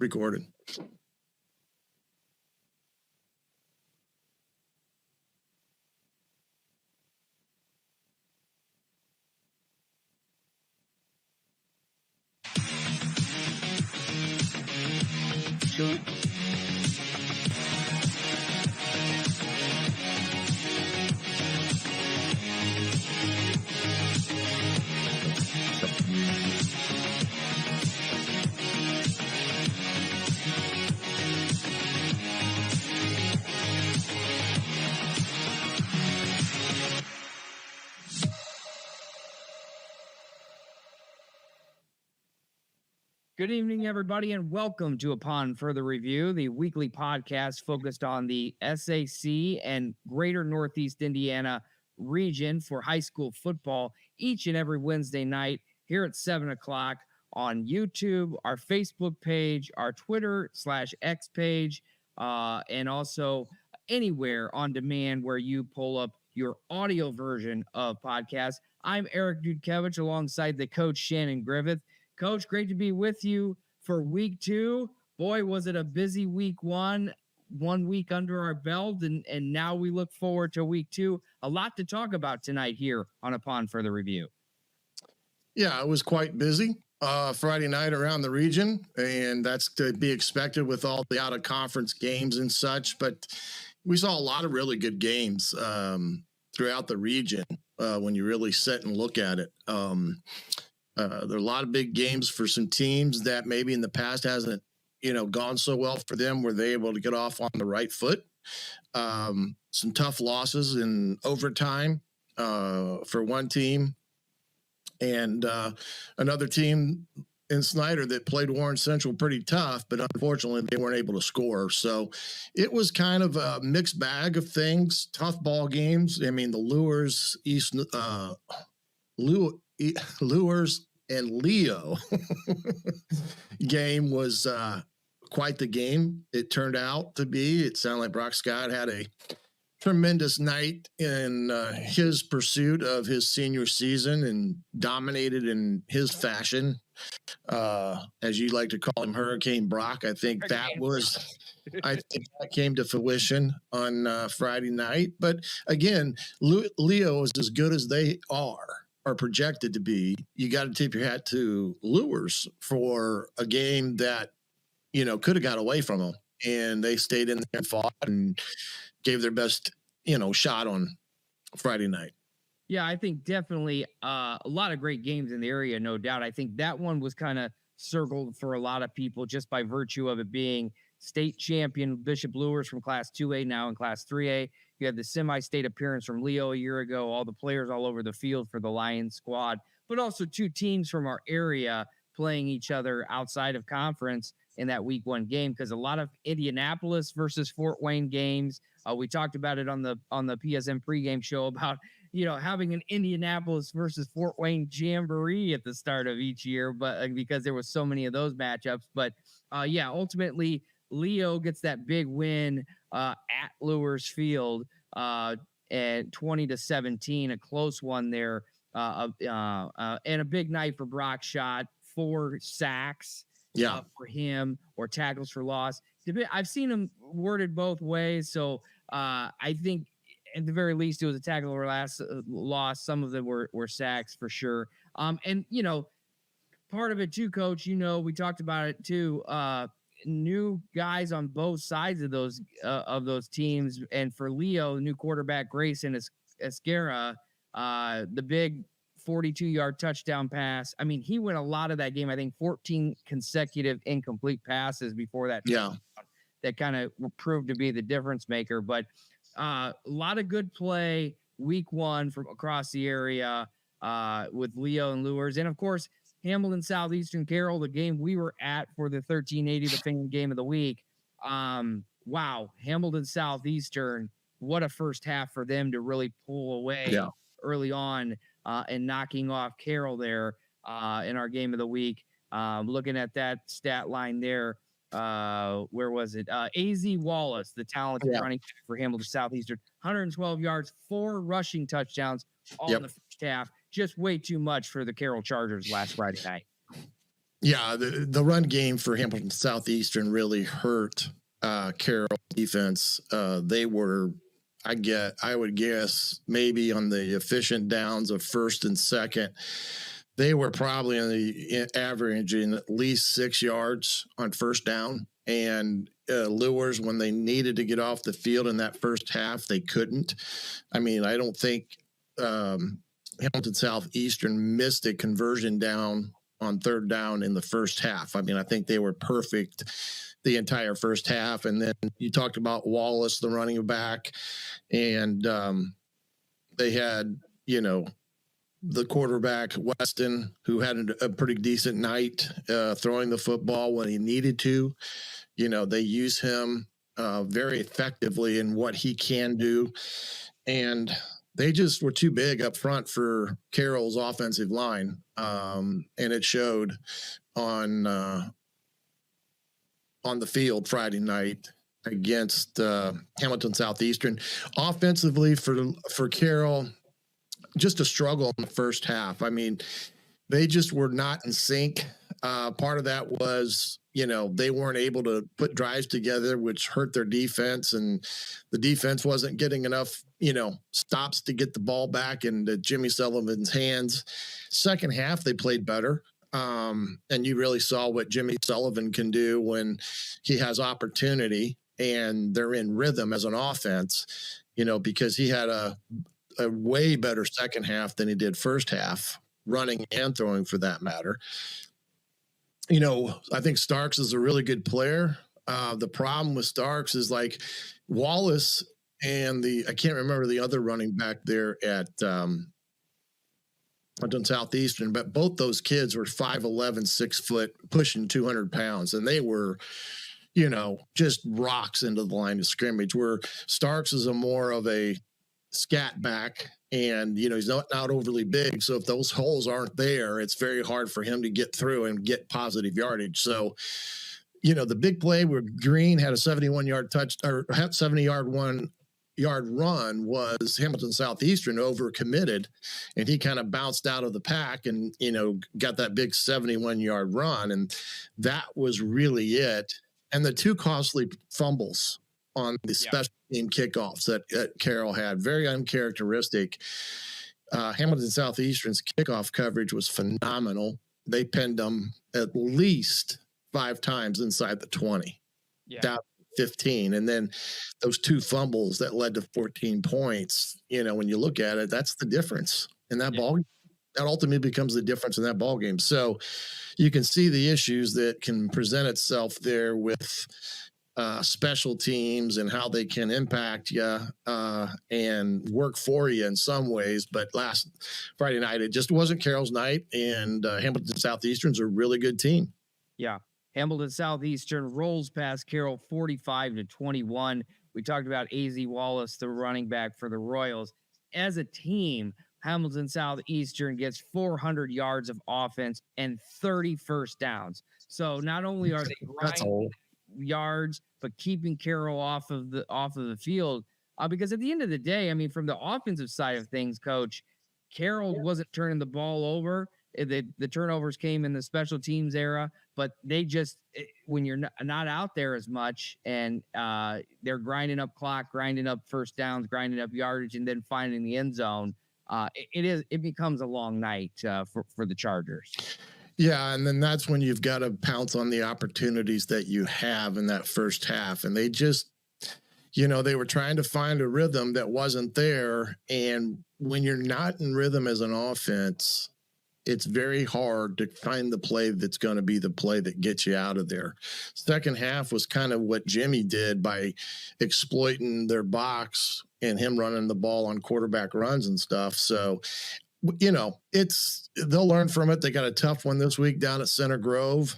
recorded. Sure. Good evening, everybody, and welcome to Upon Further Review, the weekly podcast focused on the SAC and Greater Northeast Indiana region for high school football each and every Wednesday night here at 7 o'clock on YouTube, our Facebook page, our Twitter/X page, and also anywhere on demand where you pull up your audio version of podcasts. I'm Eric Dudkevich alongside the coach Shannon Griffith. Coach, great to be with you for week 2. Boy, was it a busy week 1 week under our belt, and now we look forward to week 2. A lot to talk about tonight here on Upon Further Review. Yeah, it was quite busy Friday night around the region, and that's to be expected with all the out-of-conference games and such, but we saw a lot of really good games throughout the region when you really sit and look at it. There are a lot of big games for some teams that maybe in the past hasn't, gone so well for them. Were they able to get off on the right foot? Some tough losses in overtime for one team, and another team in Snider that played Warren Central pretty tough, but unfortunately they weren't able to score. So it was kind of a mixed bag of things, tough ball games. I mean, the Luers, Luers and Leo game was quite the game. It turned out to be. It sounded like Brock Scott had a tremendous night in his pursuit of his senior season and dominated in his fashion. As you like to call him, Hurricane Brock. I think that came to fruition on Friday night. But again, Leo is as good as they are projected to be. You got to tip your hat to Luers for a game that, could have got away from them. And they stayed in there and fought and gave their best, shot on Friday night. Yeah, I think definitely a lot of great games in the area, no doubt. I think that one was kind of circled for a lot of people just by virtue of it being state champion Bishop Luers from Class 2A, now in Class 3A. You had the semi-state appearance from Leo a year ago, all the players all over the field for the Lions squad, but also 2 teams from our area playing each other outside of conference in that week 1 game, because a lot of Indianapolis versus Fort Wayne games. We talked about it on the PSM pregame show about, having an Indianapolis versus Fort Wayne jamboree at the start of each year, but because there was so many of those matchups. But ultimately Leo gets that big win at Luers Field at 20-17, a close one there, and a big night for Brock Schott, 4 sacks for him, or tackles for loss. I've seen him worded both ways, so I think at the very least it was a tackle or loss. Some of them were sacks for sure. And part of it too, Coach, we talked about it too. New guys on both sides of those teams, and for Leo, new quarterback Grayson Esquera, the big 42-yard touchdown pass. I mean, he went a lot of that game. I think 14 consecutive incomplete passes before that. Yeah, that kind of proved to be the difference maker. But a lot of good play week 1 from across the area with Leo and Luers, and of course Hamilton Southeastern Carroll, the game we were at for the 1380, the fan game of the week. Wow, Hamilton Southeastern, what a first half for them to really pull away early on and knocking off Carroll there in our game of the week. Looking at that stat line there, where was it? AZ Wallace, the talented running back for Hamilton Southeastern, 112 yards, 4 rushing touchdowns, all in the first half. Just way too much for the Carroll Chargers last Friday night. Yeah, the run game for Hamilton Southeastern really hurt Carroll defense. They were, I would guess, maybe on the efficient downs of first and second, they were probably on the averaging at least 6 yards on first down. And Luers, when they needed to get off the field in that first half, they couldn't. I mean, I don't think Hamilton Southeastern missed a conversion down on third down in the first half. I mean, I think they were perfect the entire first half. And then you talked about Wallace, the running back, and they had, the quarterback, Weston, who had a pretty decent night throwing the football when he needed to. They use him very effectively in what he can do. And they just were too big up front for Carroll's offensive line. And it showed on the field Friday night against Hamilton Southeastern. Offensively for Carroll, just a struggle in the first half. I mean, they just were not in sync. Part of that was, they weren't able to put drives together, which hurt their defense, and the defense wasn't getting enough, stops to get the ball back into Jimmy Sullivan's hands. Second half, they played better. And you really saw what Jimmy Sullivan can do when he has opportunity and they're in rhythm as an offense, because he had a way better second half than he did first half, running and throwing for that matter. I think Starks is a really good player. The problem with Starks is like Wallace and I can't remember the other running back there at Southeastern, but both those kids were 5'11", 6 foot, pushing 200 pounds. And they were, just rocks into the line of scrimmage, where Starks is more of a scat back, and he's not overly big, so if those holes aren't there, it's very hard for him to get through and get positive yardage. So the big play where Green had a 71-yard touch or 70-yard run was Hamilton Southeastern overcommitted, and he kind of bounced out of the pack and got that big 71-yard run, and that was really it. And the two costly fumbles on the special team kickoffs that Carroll had, very uncharacteristic. Hamilton Southeastern's kickoff coverage was phenomenal. They pinned them at least 5 times inside the 20, down 15. And then those 2 fumbles that led to 14 points, when you look at it, that's the difference in that ball. That ultimately becomes the difference in that ball game. So you can see the issues that can present itself there with special teams and how they can impact you and work for you in some ways. But last Friday night, it just wasn't Carroll's night, and Hamilton Southeastern's a really good team. Yeah. Hamilton Southeastern rolls past Carroll 45-21. We talked about AZ Wallace, the running back for the Royals. As a team, Hamilton Southeastern gets 400 yards of offense and 30 first downs. So not only are they grinding yards, but keeping Carroll off of the field. Because at the end of the day, I mean, from the offensive side of things, Coach, Carroll wasn't turning the ball over. The turnovers came in the special teams era, but they just, when you're not out there as much, and they're grinding up clock, grinding up first downs, grinding up yardage, and then finding the end zone, it becomes a long night for the Chargers. Yeah, and then that's when you've got to pounce on the opportunities that you have in that first half. And they just, they were trying to find a rhythm that wasn't there. And when you're not in rhythm as an offense, it's very hard to find the play that's going to be the play that gets you out of there. Second half was kind of what Jimmy did by exploiting their box and him running the ball on quarterback runs and stuff. So, they'll learn from it. They got a tough one this week down at Center Grove.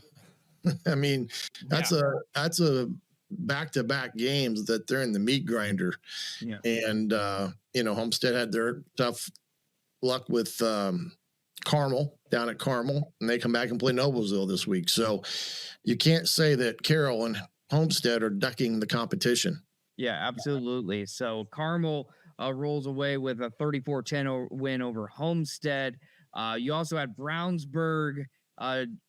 I mean, that's a back-to-back games that they're in the meat grinder. Yeah. And, Homestead had their tough luck with Carmel, down at Carmel, and they come back and play Noblesville this week. So you can't say that Carroll and Homestead are ducking the competition. Yeah, absolutely. So Carmel rolls away with a 34-10 win over Homestead. You also had Brownsburg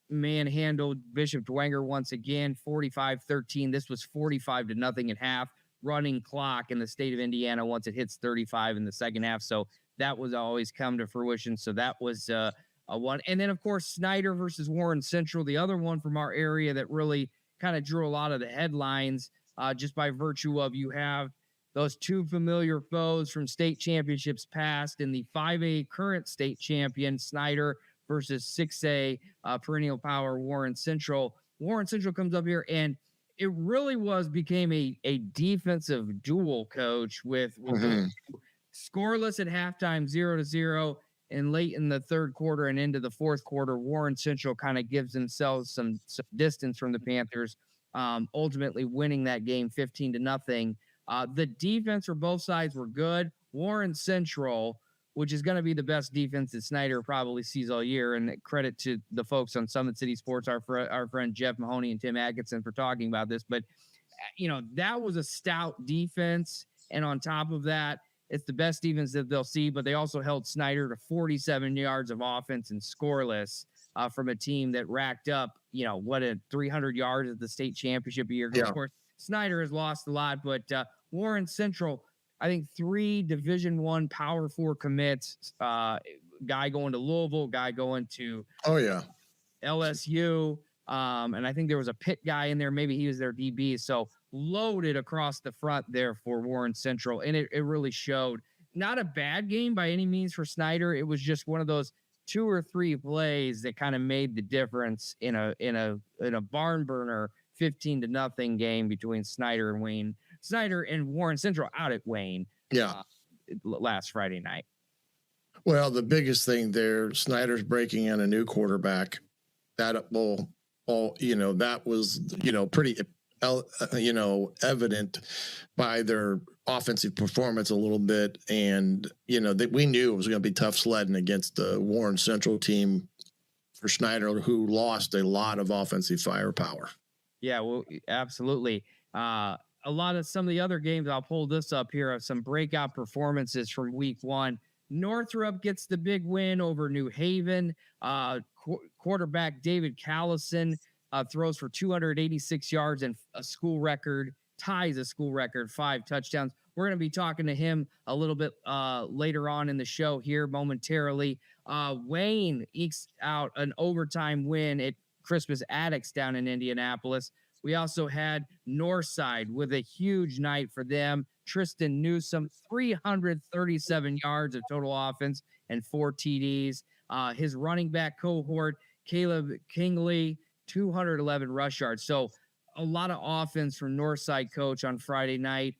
manhandled Bishop Dwenger once again, 45-13. This was 45-0 at half. Running clock in the state of Indiana once it hits 35 in the second half. So that was always come to fruition. So that was a one. And then, of course, Snider versus Warren Central, the other one from our area that really kind of drew a lot of the headlines just by virtue of you have those two familiar foes from state championships past and the 5A current state champion, Snider versus 6A perennial power Warren Central. Warren Central comes up here and it really became a defensive duel, coach, with scoreless at halftime, 0-0, and late in the third quarter and into the fourth quarter, Warren Central kind of gives themselves some distance from the Panthers, ultimately winning that game 15-0. The defense for both sides were good. Warren Central, which is going to be the best defense that Snider probably sees all year. And credit to the folks on Summit City Sports, our friend Jeff Mahoney and Tim Atkinson for talking about this. But, that was a stout defense. And on top of that, it's the best defense that they'll see. But they also held Snider to 47 yards of offense and scoreless from a team that racked up, 300 yards at the state championship a year ago. Yeah. Of course, Snider has lost a lot, but Warren Central, I think 3 Division I Power 4 commits, guy going to Louisville, guy going to LSU, and I think there was a Pitt guy in there. Maybe he was their DB. So loaded across the front there for Warren Central, and it really showed. Not a bad game by any means for Snider. It was just one of those 2 or 3 plays that kind of made the difference in a barn burner 15-0 game between Snider and Warren Central out at Wayne. Last Friday night. Well, the biggest thing there, Snider's breaking in a new quarterback. That that was pretty evident by their offensive performance a little bit, and that we knew it was going to be tough sledding against the Warren Central team for Snider, who lost a lot of offensive firepower. Yeah, well, absolutely. A lot of some of the other games, I'll pull this up here, of some breakout performances from week 1. Northrop gets the big win over New Haven. Quarterback David Callison throws for 286 yards and ties a school record, 5 touchdowns. We're going to be talking to him a little bit later on in the show here momentarily. Wayne ekes out an overtime win at Crispus Attucks down in Indianapolis. We also had Northside with a huge night for them. Tristan Newsom, 337 yards of total offense and 4 TDs. His running back cohort, Caleb Kingley, 211 rush yards. So a lot of offense from Northside, coach, on Friday night.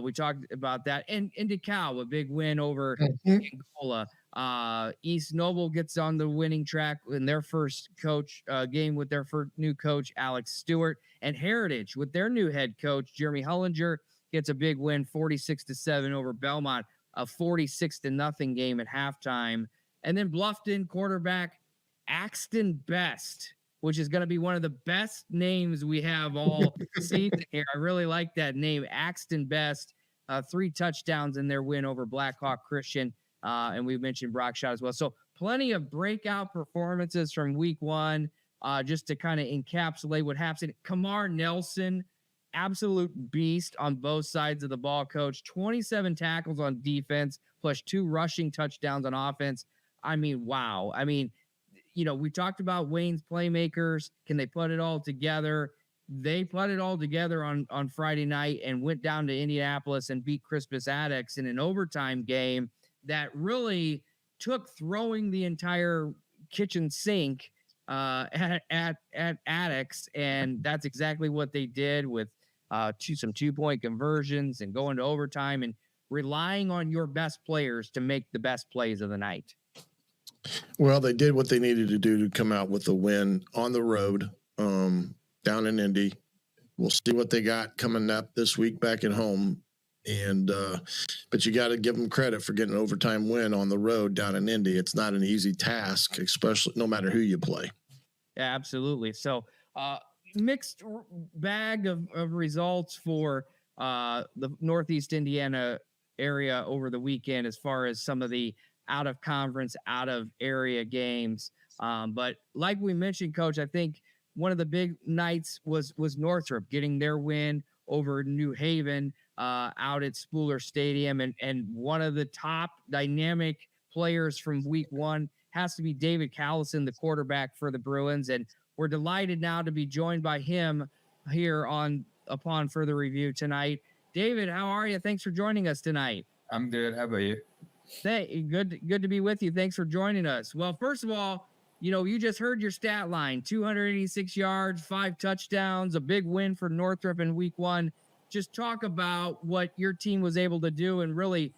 We talked about that. And DeKalb, a big win over Angola. East Noble gets on the winning track in their first game with their new coach, Alex Stewart. And Heritage, with their new head coach, Jeremy Hullinger, gets a big win, 46-7 over Belmont, a 46-0 game at halftime. And then Bluffton quarterback Axton Best, which is going to be one of the best names we have all season here. I really like that name, Axton Best. 3 touchdowns in their win over Blackhawk Christian. And we mentioned Brock Shot as well. So plenty of breakout performances from week 1, just to kind of encapsulate what happened. Kamar Nelson, absolute beast on both sides of the ball, coach. 27 tackles on defense, plus 2 rushing touchdowns on offense. I mean, wow. I mean, we talked about Wayne's playmakers. Can they put it all together? They put it all together on Friday night and went down to Indianapolis and beat Crispus Attucks in an overtime game that really took throwing the entire kitchen sink at Attucks, and that's exactly what they did with some 2-point conversions and going to overtime and relying on your best players to make the best plays of the night. Well, they did what they needed to do to come out with a win on the road down in Indy. We'll see what they got coming up this week back at home. And but you got to give them credit for getting an overtime win on the road down in Indy. It's not an easy task, especially no matter who you play. Yeah, absolutely. So mixed bag of results for the Northeast Indiana area over the weekend as far as some of the out of conference, out of area games. But like we mentioned, Coach, I think one of the big nights was Northrop getting their win over New Haven out at Spuller Stadium. And one of the top dynamic players from week one has to be David Callison, the quarterback for the Bruins. And we're delighted now to be joined by him here on Upon Further Review tonight. David, how are you? Thanks for joining us tonight. I'm good. How about you? Good to be with you. Thanks for joining us. Well, first of all, you just heard your stat line, 286 yards, 5 touchdowns, a big win for Northrop in week one. Just talk about what your team was able to do and really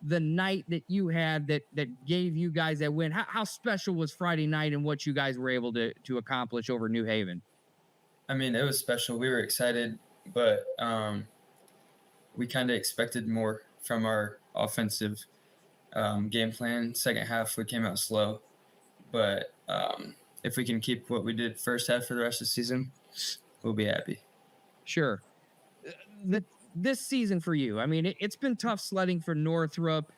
the night that you had that gave you guys that win. How special was Friday night and what you guys were able to accomplish over New Haven? I mean, it was special. We were excited, but we kind of expected more from our offensive game plan. Second half, we came out slow, but if we can keep what we did first half for the rest of the season, we'll be happy. Sure. This season for you, I mean, it's been tough sledding for Northrop.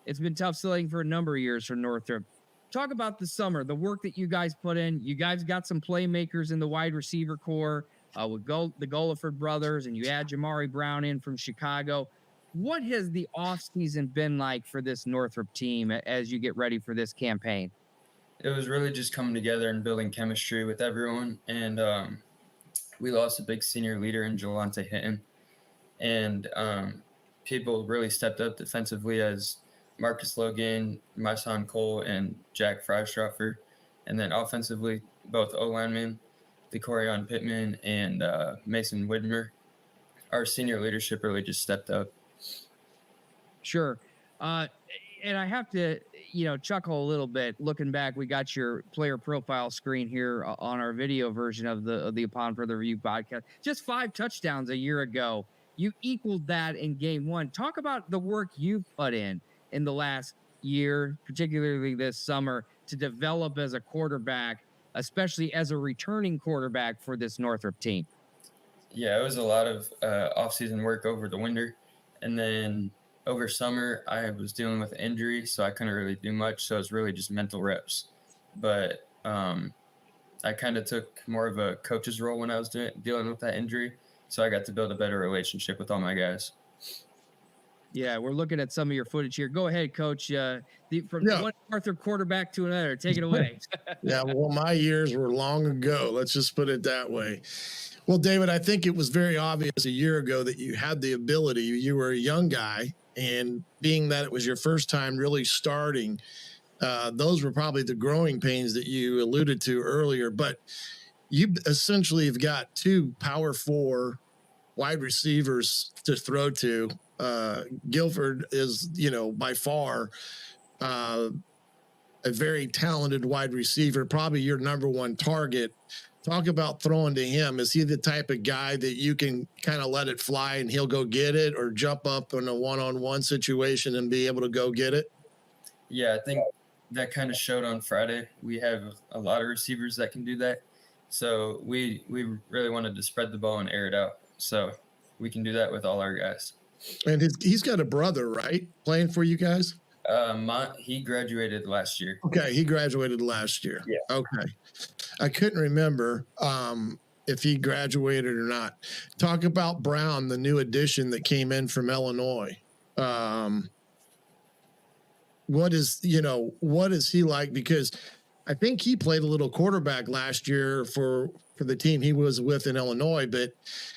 It's been tough sledding for a number of years for Northrop. Talk about the summer, the work that you guys put in. You guys got some playmakers in the wide receiver core with the Goliford brothers, and you add Jamari Brown in from Chicago. What has the offseason been like for this Northrop team as you get ready for this campaign? It was really just coming together and building chemistry with everyone. And we lost a big senior leader in Jelante Hinton. And people really stepped up defensively as Marcus Logan, my son Cole, and Jack Freistraffer. And then offensively, both O-linemen, DeCorian Pittman and Mason Widmer. Our senior leadership really just stepped up. Sure. And I have to, chuckle a little bit. Looking back, we got your player profile screen here on our video version of the Upon Further Review podcast. Just 5 touchdowns a year ago. You equaled that in game one. Talk about the work you've put in the last year, particularly this summer, to develop as a quarterback, especially as a returning quarterback for this Northrop team. Yeah, it was a lot of off-season work over the winter. And then over summer, I was dealing with injury, so I couldn't really do much. So it was really just mental reps. But I kind of took more of a coach's role when I was dealing with that injury. So I got to build a better relationship with all my guys. Yeah, we're looking at some of your footage here. Go ahead, Coach. From one Northrop quarterback to another. Take it away. Yeah, well, my years were long ago. Let's just put it that way. Well, David, I think it was very obvious a year ago that you had the ability. You were a young guy, and being that it was your first time really starting, those were probably the growing pains that you alluded to earlier. But you essentially have got 2 Power 4 wide receivers to throw to. Guilford is, by far a very talented wide receiver, probably your number one target. Talk about throwing to him. Is he the type of guy that you can kind of let it fly and he'll go get it, or jump up in a one-on-one situation and be able to go get it? Yeah, I think that kind of showed on Friday. We have a lot of receivers that can do that. So we really wanted to spread the ball and air it out. So we can do that with all our guys. And he's got a brother, right, playing for you guys? He graduated last year. Okay, he graduated last year. Yeah. Okay. I couldn't remember if he graduated or not. Talk about Brown, the new addition that came in from Illinois. What is he like? Because I think he played a little quarterback last year for the team he was with in Illinois, but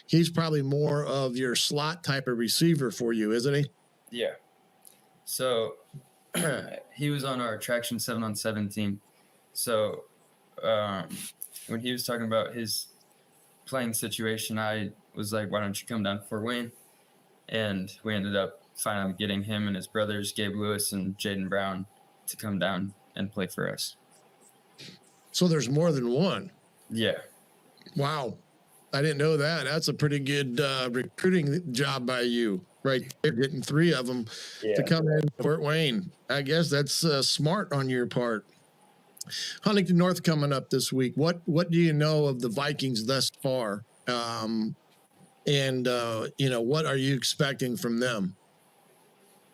he's probably more of your slot type of receiver for you, isn't he? Yeah. So he was on our traction 7-on-7 team. So when he was talking about his playing situation, I was like, why don't you come down for Wayne? And we ended up finally getting him and his brothers, Gabe Lewis and Jaden Brown, to come down and play for us. So there's more than one. Yeah. Wow. I didn't know that. That's a pretty good recruiting job by you, right there, getting 3 of them to come in Fort Wayne. I guess that's smart on your part. Huntington North coming up this week. What do you know of the Vikings thus far? And what are you expecting from them?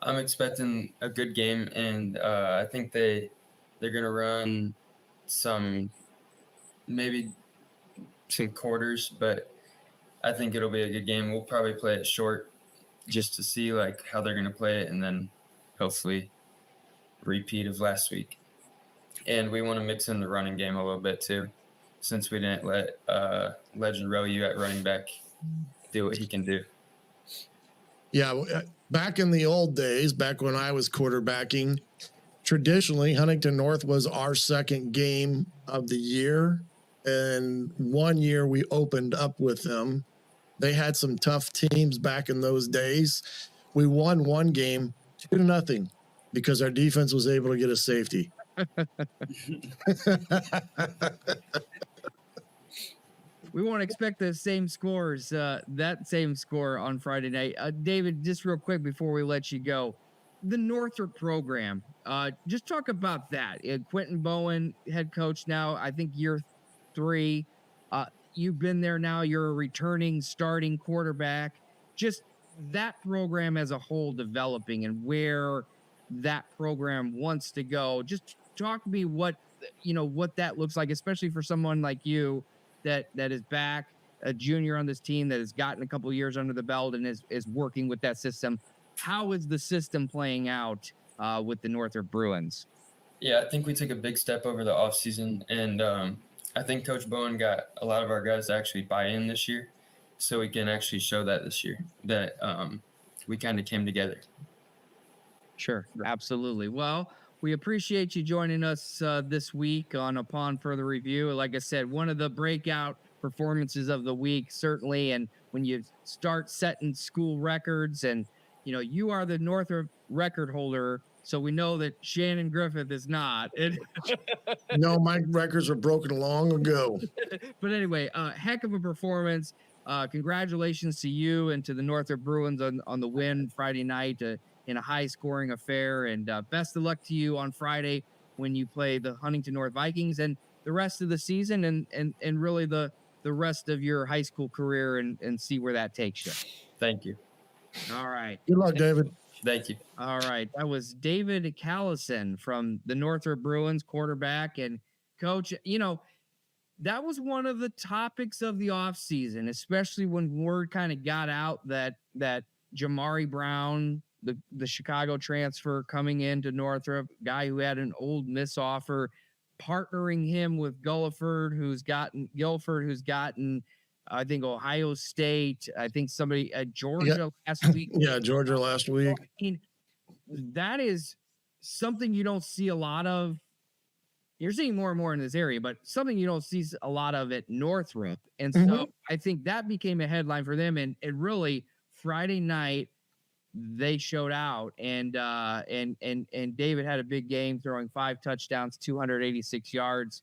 I'm expecting a good game, and I think they're gonna run some maybe 2 quarters, but I think it'll be a good game. We'll probably play it short just to see like how they're gonna play it, and then hopefully repeat of last week. And we want to mix in the running game a little bit too, since we didn't let Legend Relu at running back do what he can do. Yeah, back in the old days, back when I was quarterbacking, traditionally Huntington North was our second game of the year. And one year we opened up with them. They had some tough teams back in those days. We won one game 2-0 because our defense was able to get a safety. We won't expect the same scores, that same score on Friday night. David, just real quick before we let you go, the Northrop program, just talk about that. Quentin Bowen, head coach now, I think year 3. You've been there now. You're a returning starting quarterback. Just that program as a whole developing and where that program wants to go. Just talk to me what that looks like, especially for someone like you that is back, a junior on this team that has gotten a couple of years under the belt and is working with that system. How is the system playing out with the Northrop Bruins? Yeah, I think we took a big step over the offseason, and I think Coach Bowen got a lot of our guys to actually buy in this year, so we can actually show that this year, that we kind of came together. Sure, absolutely. Well, we appreciate you joining us this week on Upon Further Review. Like I said, one of the breakout performances of the week, certainly. And when you start setting school records, and you are the Northrop record holder, so we know that Shannon Griffith is not. No, my records were broken long ago. But anyway, heck of a performance. Congratulations to you and to the Northrop Bruins on the win Friday night in a high-scoring affair. And best of luck to you on Friday when you play the Huntington North Vikings and the rest of the season and really the rest of your high school career and see where that takes you. Thank you. All right. Good luck, David. Thank you. All right. That was David Callison from the Northrop Bruins, quarterback. And coach, that was one of the topics of the offseason, especially when word kind of got out that Jamari Brown, the Chicago transfer coming into Northrop, guy who had an Ole Miss offer, partnering him with Guilford, who's gotten I think Ohio State. I think somebody at Georgia last week. Yeah, Georgia last week. I mean, that is something you don't see a lot of. You're seeing more and more in this area, but something you don't see a lot of at Northrop. And so I think that became a headline for them. And it really, Friday night, they showed out. And David had a big game, throwing 5 touchdowns, 286 yards.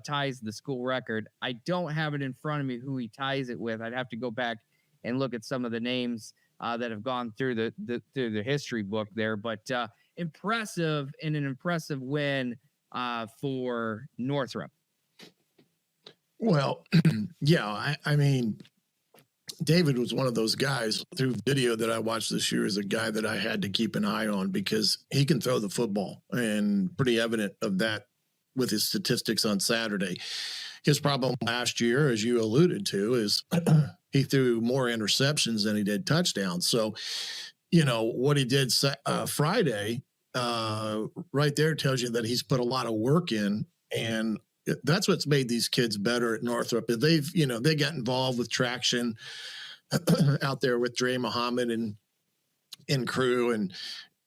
Ties the school record. I don't have it in front of me who he ties it with. I'd have to go back and look at some of the names that have gone through the history book there. But impressive, and an impressive win for Northrop. Well, yeah, I mean, David was one of those guys through video that I watched this year, is a guy that I had to keep an eye on because he can throw the football, and pretty evident of that with his statistics on Saturday. His problem last year, as you alluded to, is he threw more interceptions than he did touchdowns. So, what he did Friday, right there tells you that he's put a lot of work in, and that's what's made these kids better at Northrop. They got involved with traction out there with Dre Muhammad and crew,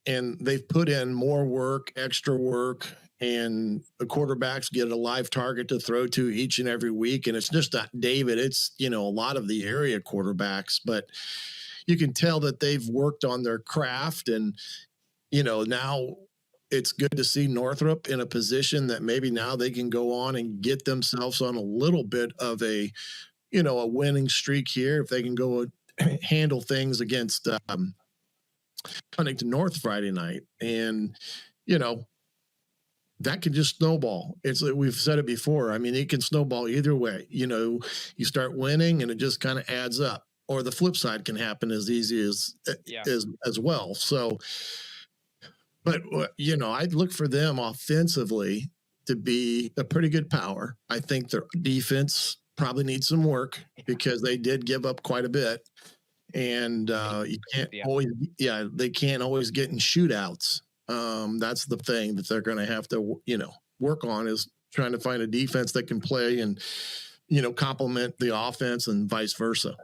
and they've put in more work, extra work, and the quarterbacks get a live target to throw to each and every week. And it's just not David. It's, a lot of the area quarterbacks, but you can tell that they've worked on their craft. And, now it's good to see Northrop in a position that maybe now they can go on and get themselves on a little bit of a winning streak here. If they can go handle things against Huntington North Friday night. And, that can just snowball. It's like we've said it before. I mean, it can snowball either way. You start winning and it just kind of adds up. or the flip side can happen as easy as well. So, but I'd look for them offensively to be a pretty good power. I think their defense probably needs some work because they did give up quite a bit, and you can't always, they can't always get in shootouts. That's the thing that they're going to have to, work on, is trying to find a defense that can play and, complement the offense and vice versa.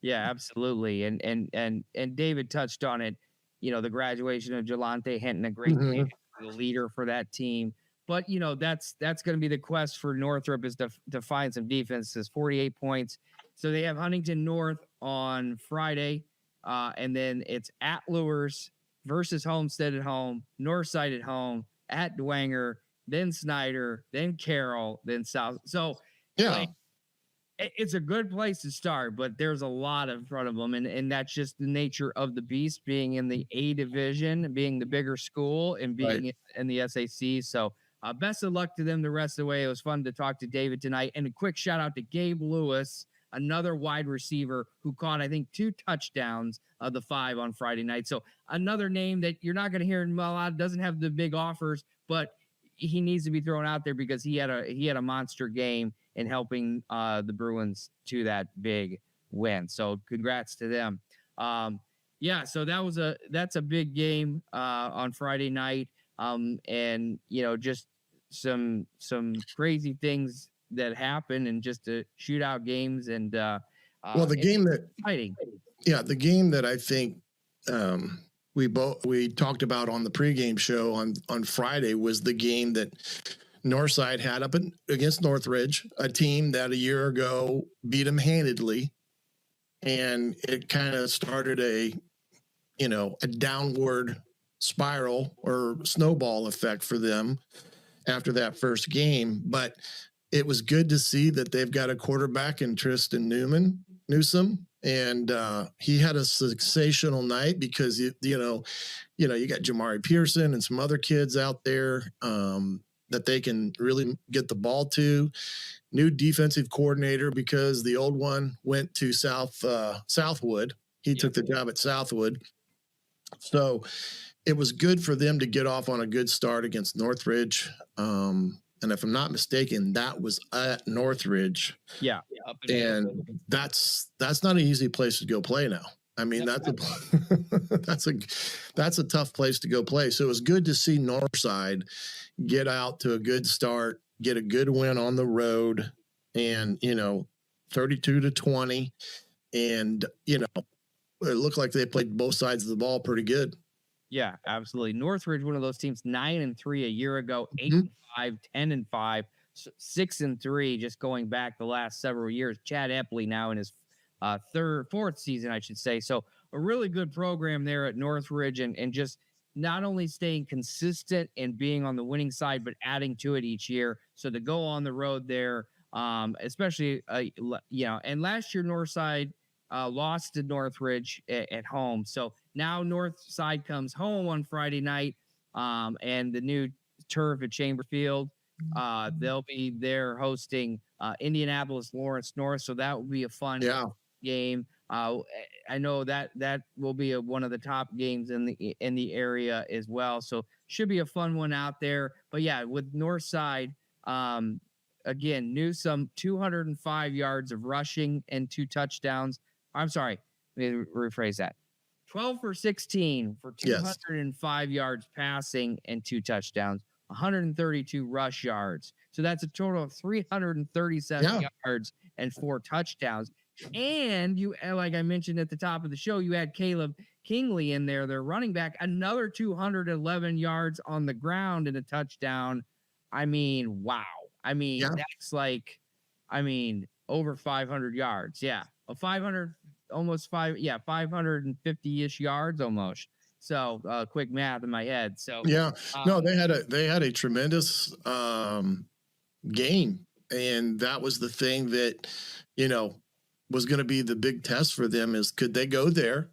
Yeah, absolutely. And David touched on it, the graduation of Jelante Hinton, a great the leader for that team. But, that's going to be the quest for Northrop, is to find some defenses. 48 points. So they have Huntington North on Friday, and then it's at Luers versus Homestead at home, Northside at home, at Dwenger, then Snider, then Carroll, then South. So, it's a good place to start, but there's a lot in front of them, and that's just the nature of the beast, being in the A division, being the bigger school, and being in the SAC. So best of luck to them the rest of the way. It was fun to talk to David tonight, and a quick shout out to Gabe Lewis, another wide receiver who caught, I think, 2 touchdowns of the 5 on Friday night. So another name that you're not going to hear a lot, doesn't have the big offers, but he needs to be thrown out there because he had a monster game in helping the Bruins to that big win. So congrats to them. So that's a big game on Friday night. And just some crazy things that happen, and just to shootout games, and the game that I think we talked about on the pregame show on Friday was the game that Northside had up against Northridge, a team that a year ago beat them handedly, and it kind of started a downward spiral or snowball effect for them after that first game. But it was good to see that they've got a quarterback in Tristan Newsome, and he had a sensational night because you got Jamari Pearson and some other kids out there that they can really get the ball to. New defensive coordinator, because the old one went to Southwood. He took the job at Southwood. So it was good for them to get off on a good start against Northridge. And if I'm not mistaken, that was at Northridge. Yeah. And that's not an easy place to go play now. I mean, that's a tough place to go play. So it was good to see Northside get out to a good start, get a good win on the road, and 32-20, and it looked like they played both sides of the ball pretty good. Yeah, absolutely. Northridge, one of those teams, 9-3 a year ago, 8-5, 10-5, 6-3, just going back the last several years. Chad Epley now in his fourth season, I should say. So a really good program there at Northridge, and just not only staying consistent and being on the winning side, but adding to it each year. So to go on the road there, especially, and last year Northside lost to Northridge at home. So now Northside comes home on Friday night, and the new turf at Chamber Field. They'll be there hosting Indianapolis Lawrence North. So that will be a fun game. I know that will be one of the top games in the area as well. So should be a fun one out there. But yeah, with Northside, again, Newsome, 205 yards of rushing and 2 touchdowns. I'm sorry, let me rephrase that. 12 for 16 for 205 yards passing and 2 touchdowns, 132 rush yards. So that's a total of 337 yards and 4 touchdowns. And you, like I mentioned at the top of the show, you had Caleb Kingley in there, their running back, another 211 yards on the ground and a touchdown. I mean, wow. I mean, that's over 500 yards. Yeah. 550-ish yards almost. So quick math in my head. So they had a tremendous game, and that was the thing that was going to be the big test for them, is could they go there,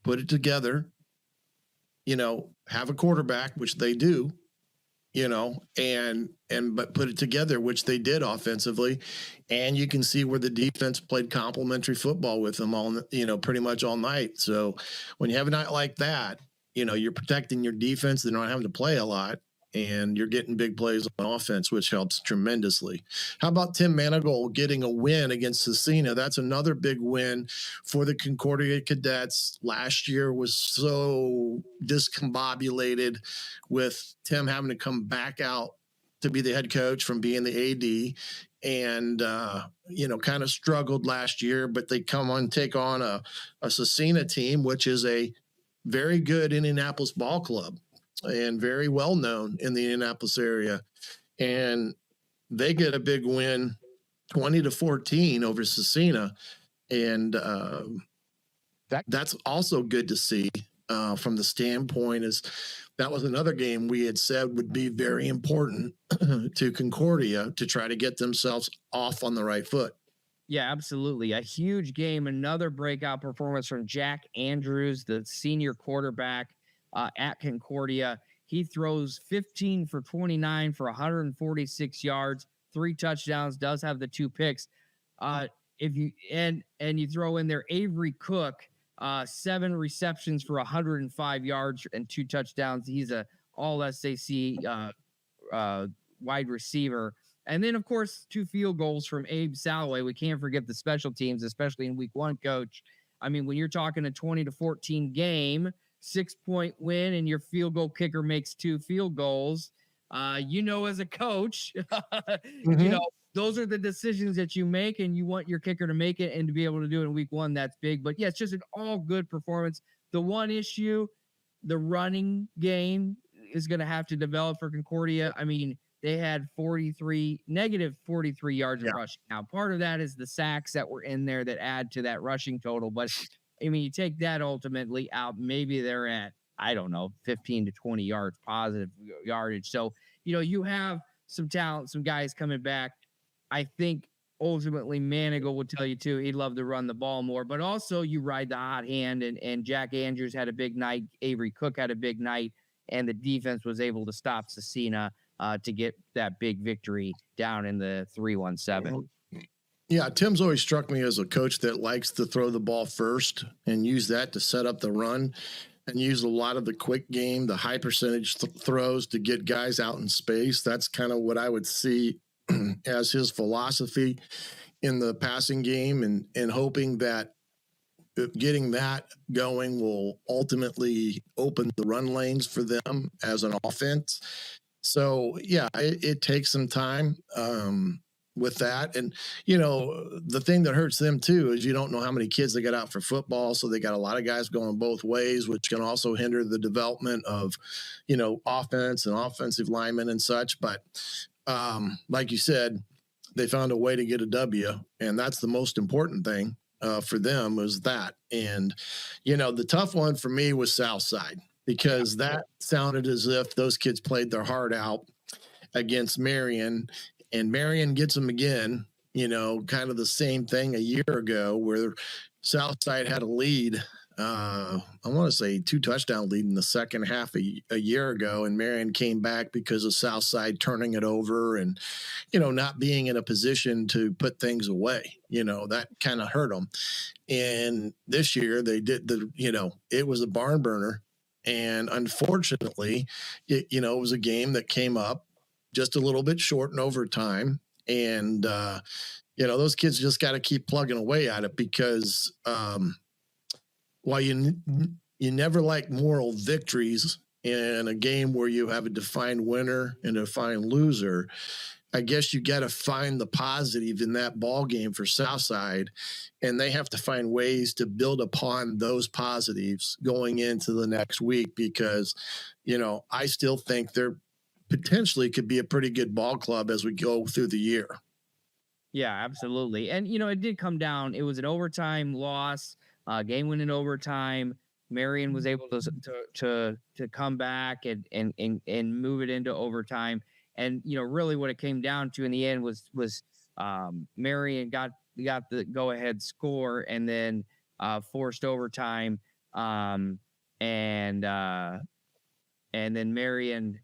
put it together, have a quarterback, which they do, but put it together, which they did offensively. And you can see where the defense played complementary football with them all, pretty much all night. So when you have a night like that, you're protecting your defense. They're not having to play a lot, and you're getting big plays on offense, which helps tremendously. How about Tim Manigault getting a win against Cecina? That's another big win for the Concordia Cadets. Last year was so discombobulated with Tim having to come back out to be the head coach from being the AD, and kind of struggled last year, but they take on a Cecina team, which is a very good Indianapolis ball club and very well known in the Indianapolis area. And they get a big win, 20-14 over Cecina. And that's also good to see from the standpoint is that was another game we had said would be very important to Concordia to try to get themselves off on the right foot. Yeah, absolutely. A huge game. Another breakout performance from Jack Andrews, the senior quarterback at Concordia. He throws 15 for 29 for 146 yards, 3 touchdowns, does have the 2 picks. If you and you throw in there Avery Cook, 7 receptions for 105 yards and 2 touchdowns. He's a all SAC wide receiver. And then, of course, 2 field goals from Abe Salloway. We can't forget the special teams, especially in week 1, Coach. I mean, when you're talking a 20-14 game, 6-point win, and your field goal kicker makes 2 field goals, as a coach, those are the decisions that you make, and you want your kicker to make it and to be able to do it in week 1. That's big. But, yeah, it's just an all-good performance. The one issue, the running game is going to have to develop for Concordia. I mean, they had negative 43 yards of rushing. Now, part of that is the sacks that were in there that add to that rushing total. But, I mean, you take that ultimately out, maybe they're at, 15 to 20 yards positive yardage. So, you have some talent, some guys coming back. I think ultimately Manigault would tell you, too, he'd love to run the ball more. But also you ride the hot hand, and Jack Andrews had a big night. Avery Cook had a big night, and the defense was able to stop Cecina to get that big victory down in the 3-1-7. Yeah, Tim's always struck me as a coach that likes to throw the ball first and use that to set up the run and use a lot of the quick game, the high percentage throws to get guys out in space. That's kind of what I would see as his philosophy in the passing game, and hoping that getting that going will ultimately open the run lanes for them as an offense. So, yeah, it takes some time with that. And, the thing that hurts them, too, is you don't know how many kids they got out for football. So they got a lot of guys going both ways, which can also hinder the development of, offense and offensive linemen and such. But like you said, they found a way to get a W, and that's the most important thing for them was that. And, the tough one for me was Southside, because that sounded as if those kids played their heart out against Marion, and Marion gets them again, kind of the same thing a year ago where Southside had a lead. I want to say 2 touchdown lead in the second half a year ago, and Marion came back because of Southside turning it over and, not being in a position to put things away. That kind of hurt them. And this year they did it was a barn burner. And unfortunately, it was a game that came up just a little bit short in overtime. And, those kids just got to keep plugging away at it, because while you never like moral victories in a game where you have a defined winner and a defined loser, I guess you got to find the positive in that ball game for Southside, and they have to find ways to build upon those positives going into the next week, because, I still think they're potentially could be a pretty good ball club as we go through the year. Yeah, absolutely. And, it did come down. It was an overtime loss, game winning overtime. Marion was able to come back and move it into overtime. And, really what it came down to in the end was Marion got the go-ahead score and then forced overtime. And then Marion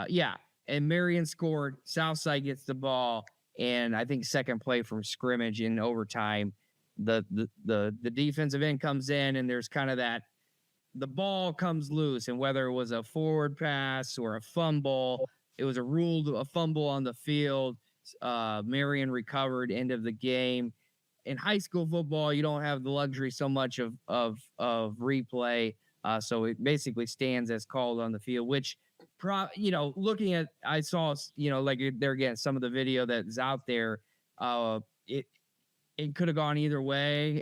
Yeah, and Marion scored. Southside gets the ball, and I think second play from scrimmage in overtime, the defensive end comes in, and there's kind of that the ball comes loose, and whether it was a forward pass or a fumble, it was a fumble on the field. Marion recovered, end of the game. In high school football, you don't have the luxury so much of replay, so it basically stands as called on the field. Which, looking at, I saw, like there again, some of the video that's out there. It could have gone either way.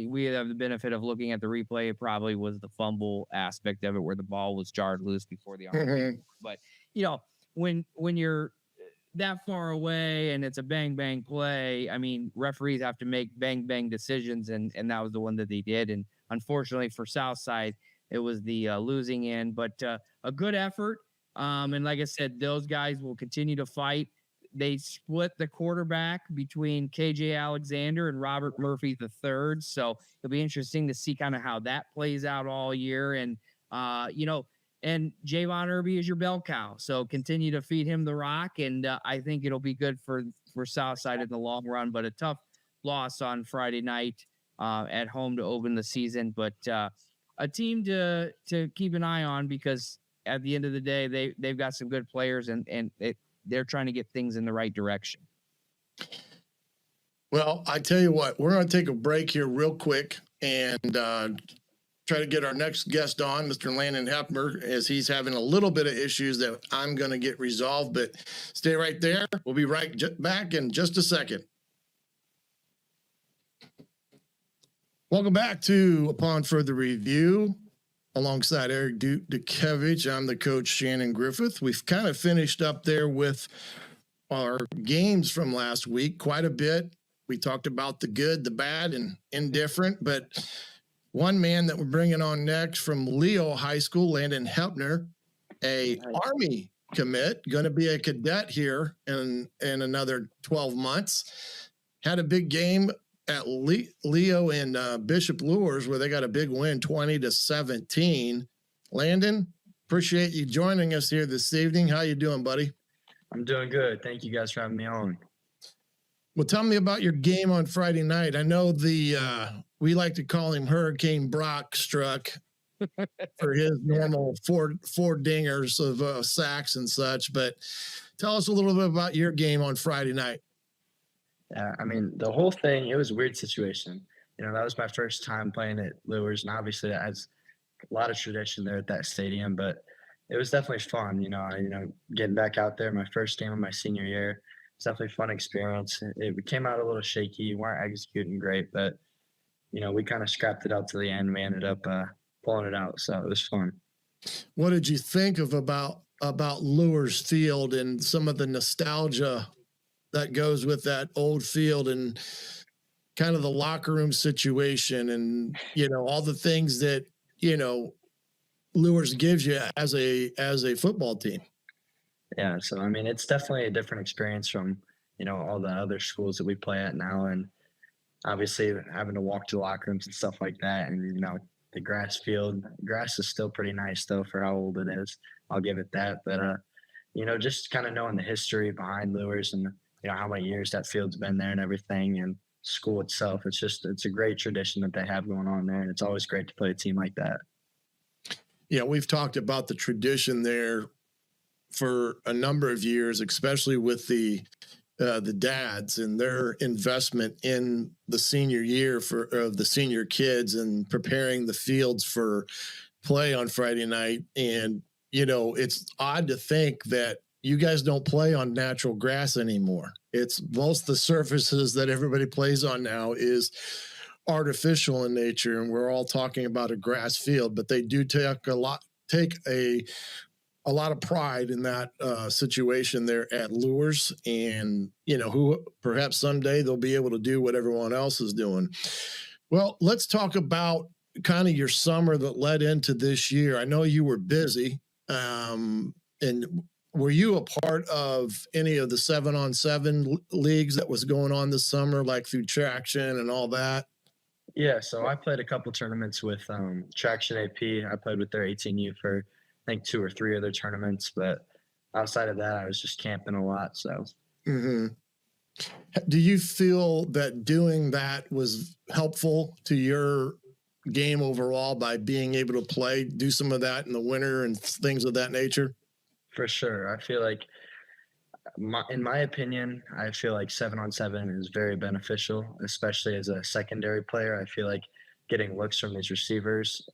We have the benefit of looking at the replay. It probably was the fumble aspect of it where the ball was jarred loose before the arm. Mm-hmm. But when you're that far away and it's a bang bang play, I mean, referees have to make bang bang decisions, and that was the one that they did. And unfortunately for Southside, it was the losing end. But a good effort. And like I said, those guys will continue to fight. They split the quarterback between KJ Alexander and Robert Murphy III. So it'll be interesting to see kind of how that plays out all year. And, and Javon Irby is your bell cow. So continue to feed him the rock. And I think it'll be good for Southside in the long run, but a tough loss on Friday night at home to open the season. But a team to keep an eye on, because at the end of the day, they've got some good players, and they're trying to get things in the right direction. Well, I tell you what, we're going to take a break here real quick and try to get our next guest on, Mr. Landin Hoeppner, as he's having a little bit of issues that I'm going to get resolved. But stay right there. We'll be right back in just a second. Welcome back to Upon Further Review. Alongside Eric Doot Dukevich, I'm the coach, Shannon Griffith. We've kind of finished up there with our games from last week quite a bit. We talked about the good, the bad, and indifferent. But one man that we're bringing on next from Leo High School, Landin Hoeppner, a Army commit, going to be a cadet here in another 12 months. Had a big game at Leo and Bishop Luers, where they got a big win, 20-17. Landin, appreciate you joining us here this evening. How you doing, buddy? I'm doing good. Thank you guys for having me on. Well, tell me about your game on Friday night. I know we like to call him Hurricane Brock struck for his normal four dingers of sacks and such. But tell us a little bit about your game on Friday night. Yeah, I mean, the whole thing, it was a weird situation. That was my first time playing at Luers, and obviously that has a lot of tradition there at that stadium, but it was definitely fun. Getting back out there, my first game of my senior year, it's definitely a fun experience. It came out a little shaky. We weren't executing great, but, we kind of scrapped it out to the end. We ended up pulling it out, so it was fun. What did you think about Luers Field and some of the nostalgia that goes with that old field and kind of the locker room situation and, all the things that, Luers gives you as a football team? Yeah. So, I mean, it's definitely a different experience from, all the other schools that we play at now. And obviously having to walk to locker rooms and stuff like that. And, the grass is still pretty nice though for how old it is. I'll give it that. But, just kind of knowing the history behind Luers and, how many years that field's been there and everything, and school itself. It's a great tradition that they have going on there. And it's always great to play a team like that. Yeah. We've talked about the tradition there for a number of years, especially with the dads and their investment in the senior year of the senior kids and preparing the fields for play on Friday night. And, it's odd to think that you guys don't play on natural grass anymore. It's most of the surfaces that everybody plays on now is artificial in nature. And we're all talking about a grass field, but they do take a lot of pride in that situation there at Luers, and, who perhaps someday they'll be able to do what everyone else is doing. Well, let's talk about kind of your summer that led into this year. I know you were busy, and were you a part of any of the 7-on-7 leagues that was going on this summer, like through Traction and all that? Yeah, so I played a couple tournaments with Traction AP. I played with their 18U for, I think, 2 or 3 other tournaments. But outside of that, I was just camping a lot. So hmm Do you feel that doing that was helpful to your game overall by being able to do some of that in the winter and things of that nature? for sure, I feel like in my opinion, I feel like 7-on-7 is very beneficial, especially as a secondary player. I feel like getting looks from these receivers,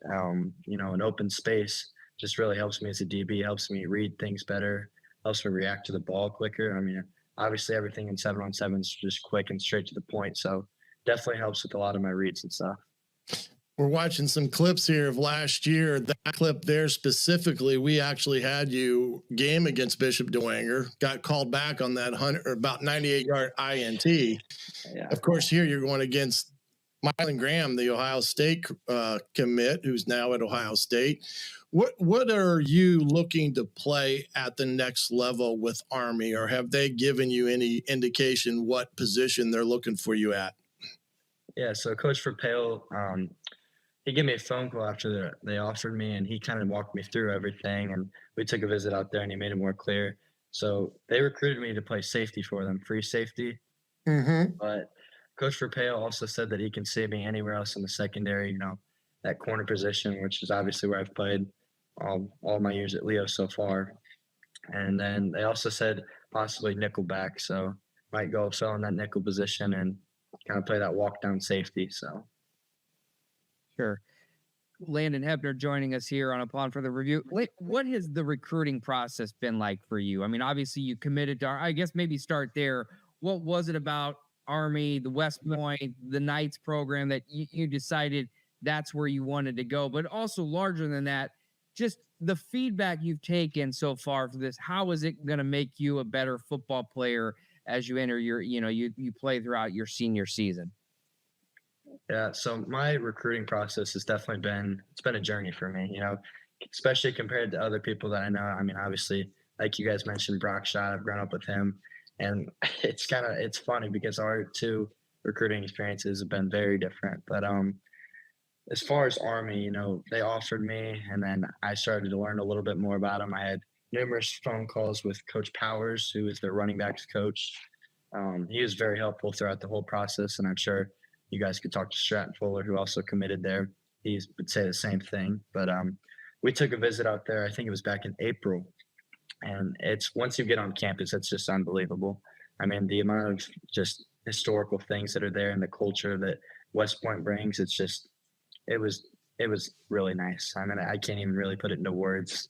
in open space just really helps me as a DB, helps me read things better, helps me react to the ball quicker. I mean, obviously everything in 7-on-7 is just quick and straight to the point. So definitely helps with a lot of my reads and stuff. We're watching some clips here of last year. That clip there specifically, we actually had you game against Bishop Dwenger, got called back on that about 98-yard INT. Yeah. Of course, here you're going against Mylan Graham, the Ohio State commit, who's now at Ohio State. What are you looking to play at the next level with Army, or have they given you any indication what position they're looking for you at? Yeah, so Coach Verpale, he gave me a phone call after they offered me, and he kind of walked me through everything. And we took a visit out there, and he made it more clear. So they recruited me to play safety for them, free safety. Mm-hmm. But Coach Verpale also said that he can see me anywhere else in the secondary, that corner position, which is obviously where I've played all my years at Leo so far. And then they also said possibly nickel back. So might go fill in that nickel position and kind of play that walk down safety. So. Sure. Landin Hoeppner joining us here on Upon for the Review. What has the recruiting process been like for you? I mean, obviously you committed to, I guess maybe start there. What was it about Army, the West Point, the Knights program that you decided that's where you wanted to go? But also larger than that, just the feedback you've taken so far for this, how is it going to make you a better football player as you enter you play throughout your senior season? Yeah, so my recruiting process has definitely been a journey for me, especially compared to other people that I know. I mean, obviously, like you guys mentioned, Brock Schott, I've grown up with him, and it's funny because our two recruiting experiences have been very different. But as far as Army, they offered me, and then I started to learn a little bit more about them. I had numerous phone calls with Coach Powers, who is their running backs coach. He was very helpful throughout the whole process, and I'm sure you guys could talk to Stratton Fuller, who also committed there. He would say the same thing. But we took a visit out there. I think it was back in April. And it's once you get on campus, it's just unbelievable. I mean, the amount of just historical things that are there and the culture that West Point brings, it was really nice. I mean, I can't even really put it into words.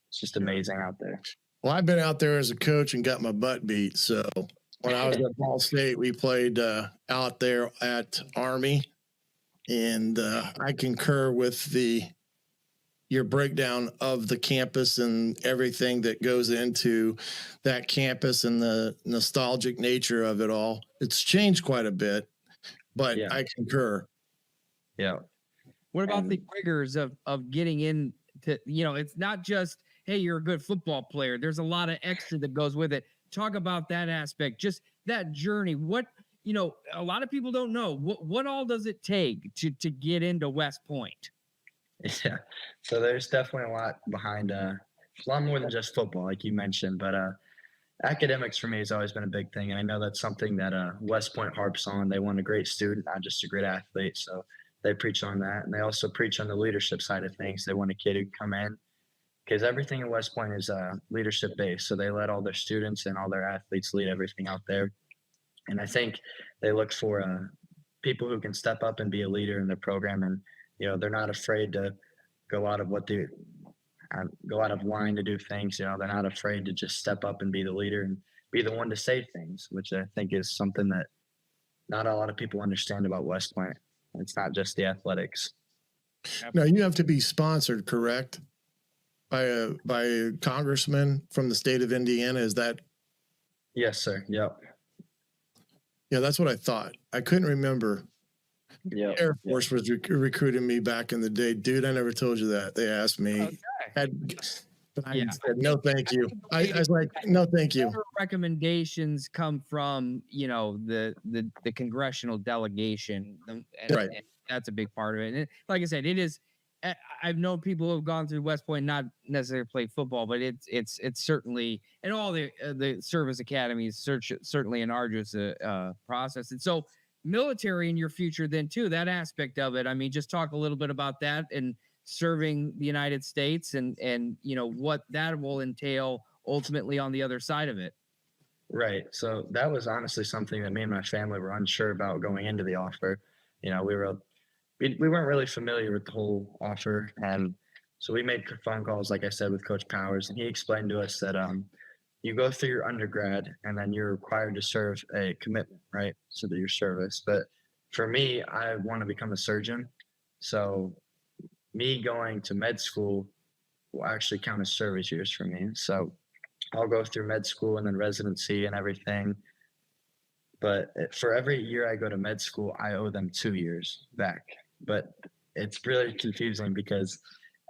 It's just amazing out there. Well, I've been out there as a coach and got my butt beat. So when I was at Ball State, we played out there at Army, and I concur with your breakdown of the campus and everything that goes into that campus and the nostalgic nature of it all. It's changed quite a bit, but yeah. I concur. Yeah. What about the rigors of getting into, it's not just, hey, you're a good football player. There's a lot of extra that goes with it. Talk about that aspect, just that journey. What, a lot of people don't know what all does it take to get into West Point? Yeah. So there's definitely a lot behind, a lot more than just football, like you mentioned, but academics for me has always been a big thing. And I know that's something that West Point harps on. They want a great student, not just a great athlete. So they preach on that. And they also preach on the leadership side of things. They want a kid who can come in, because everything at West Point is leadership based. So they let all their students and all their athletes lead everything out there. And I think they look for people who can step up and be a leader in their program. And, they're not afraid to go out of line to do things. They're not afraid to just step up and be the leader and be the one to say things, which I think is something that not a lot of people understand about West Point. It's not just the athletics. Now, you have to be sponsored, correct? By a congressman from the state of Indiana. Is that? Yes, sir. Yep. Yeah, that's what I thought. I couldn't remember. Yeah. Air Force was recruiting me back in the day. Dude, I never told you that. They asked me. Okay. I said, no, thank you. I was like, no, thank you. Recommendations come from, the congressional delegation. And, right. And that's a big part of it. And like I said, it is I've known people who have gone through West Point, not necessarily play football, but it's certainly, and all the service academies certainly an arduous process. And so military in your future then too, that aspect of it. I mean, just talk a little bit about that and serving the United States and what that will entail ultimately on the other side of it. Right. So that was honestly something that me and my family were unsure about going into the offer. We weren't really familiar with the whole offer, and so we made phone calls, like I said, with Coach Powers, and he explained to us that you go through your undergrad and then you're required to serve a commitment, right? So that your service. But for me, I want to become a surgeon, so me going to med school will actually count as service years for me. So I'll go through med school and then residency and everything. But for every year I go to med school, I owe them 2 years back. But it's really confusing because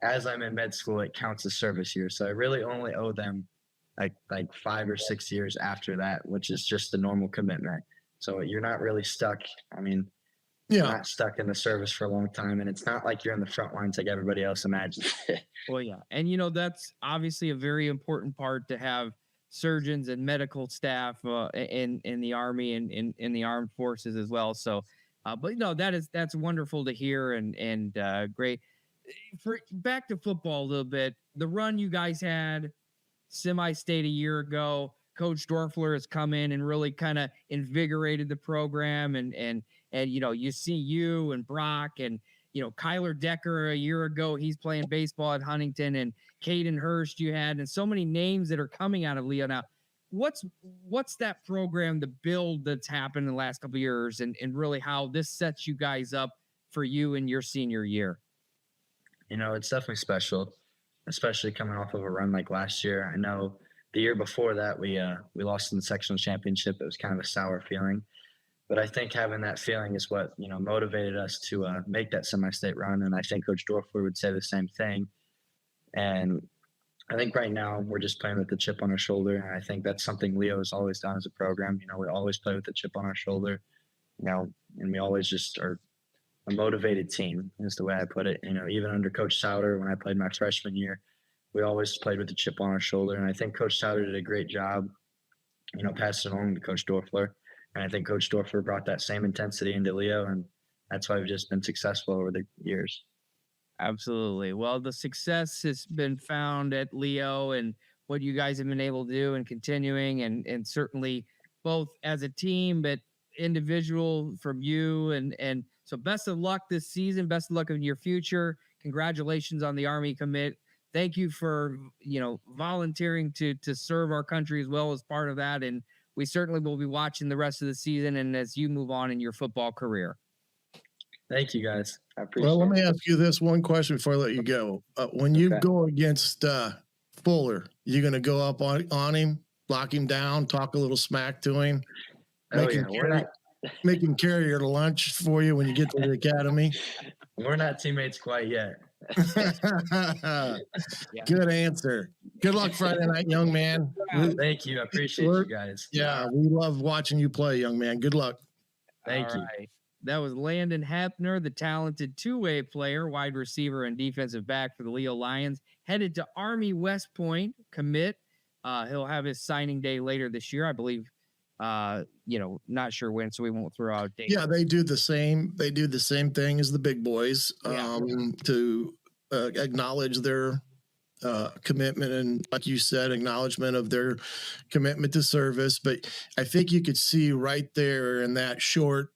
as I'm in med school, it counts as service years. So I really only owe them like 5 or 6 years after that, which is just the normal commitment. So you're not really stuck. I mean, you're not stuck in the service for a long time. And it's not like you're in the front lines like everybody else imagines. Well, yeah. And, that's obviously a very important part to have surgeons and medical staff in the Army and in the armed forces as well. So, but that's wonderful to hear and great. Back to football a little bit, the run you guys had semi-state a year ago, Coach Dorfler has come in and really kind of invigorated the program and you see you and Brock and Kyler Decker a year ago, he's playing baseball at Huntington, and Caden Hurst you had, and so many names that are coming out of Leo now. What's that program, the build that's happened in the last couple of years, and really how this sets you guys up for you in your senior year? It's definitely special, especially coming off of a run like last year. I know the year before that we lost in the sectional championship. It was kind of a sour feeling. But I think having that feeling is what, motivated us to make that semi-state run. And I think Coach Dorfler would say the same thing. And I think right now we're just playing with the chip on our shoulder. And I think that's something Leo has always done as a program. We always play with the chip on our shoulder, and we always just are a motivated team is the way I put it. Even under Coach Souter, when I played my freshman year, we always played with the chip on our shoulder. And I think Coach Souter did a great job, passing it along to Coach Dorfler. And I think Coach Dorfler brought that same intensity into Leo, and that's why we've just been successful over the years. Absolutely. Well, the success has been found at Leo and what you guys have been able to do and continuing, and certainly both as a team, but individual from you. And so best of luck this season. Best of luck in your future. Congratulations on the Army commit. Thank you for, volunteering to serve our country as well as part of that. And we certainly will be watching the rest of the season and as you move on in your football career. Thank you, guys. I appreciate it. Well, let me ask you this one question before I let you go. When you go against Spuller, you going to go up on him, lock him down, talk a little smack to him, make him carry your lunch for you when you get to the academy? We're not teammates quite yet. Good answer. Good luck Friday night, young man. Thank you. I appreciate you guys. Yeah, we love watching you play, young man. Good luck. Thank you. Right. That was Landin Hoeppner, the talented two-way player, wide receiver and defensive back for the Leo Lions, headed to Army West Point commit. He'll have his signing day later this year, I believe. Not sure when, so we won't throw out dates. Yeah, they do the same. They do the same thing as the big boys to acknowledge their commitment and, like you said, acknowledgement of their commitment to service. But I think you could see right there in that short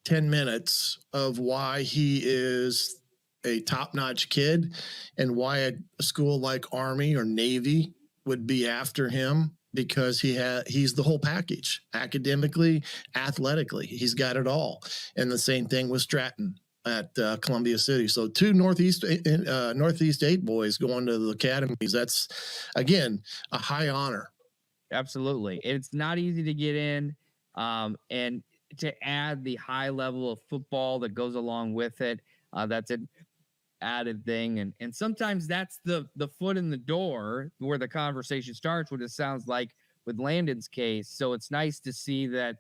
10 minutes of why he is a top-notch kid and why a school like Army or Navy would be after him, because he's the whole package, academically, athletically. He's got it all. And the same thing with Stratton at Columbia City. So 2 Northeast 8 boys going to the academies. That's, again, a high honor. Absolutely. It's not easy to get in. And to add the high level of football that goes along with it, that's an added thing. And sometimes that's the foot in the door where the conversation starts, what it sounds like with Landin's case. So it's nice to see that,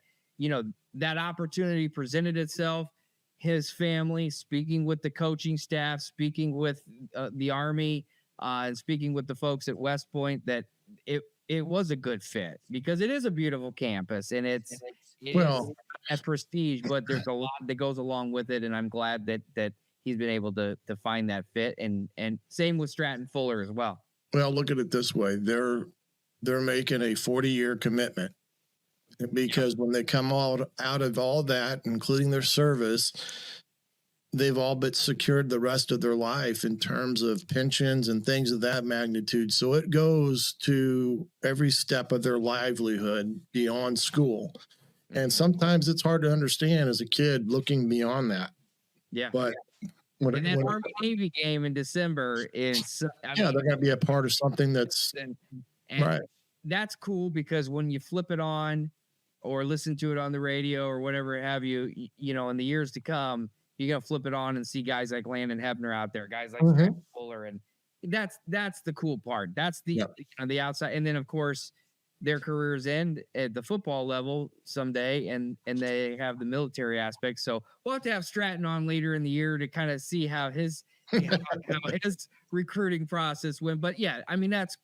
that opportunity presented itself. his family, speaking with the coaching staff, speaking with the Army, and speaking with the folks at West Point, that it was a good fit, because it is a beautiful campus and it is at prestige, but there's a lot that goes along with it, and I'm glad that he's been able to find that fit, and same with Stratton Fuller as well. Well, look at it this way. They're making a 40-year commitment, because when they come out of all that, including their service, they've all but secured the rest of their life in terms of pensions and things of that magnitude. So it goes to every step of their livelihood beyond school. And sometimes it's hard to understand as a kid looking beyond that. Yeah. But when that Army Navy game in December is, they're going to be a part of something that's and right. That's cool, because when you flip it on or listen to it on the radio or whatever have you, in the years to come, you're going to flip it on and see guys like Landin Hoeppner out there, guys like Fuller. And that's the cool part. That's the outside. And then, of course, their careers end at the football level someday, and they have the military aspect. So we'll have to have Stratton on later in the year to kind of see how his his recruiting process went. But yeah, I mean, that's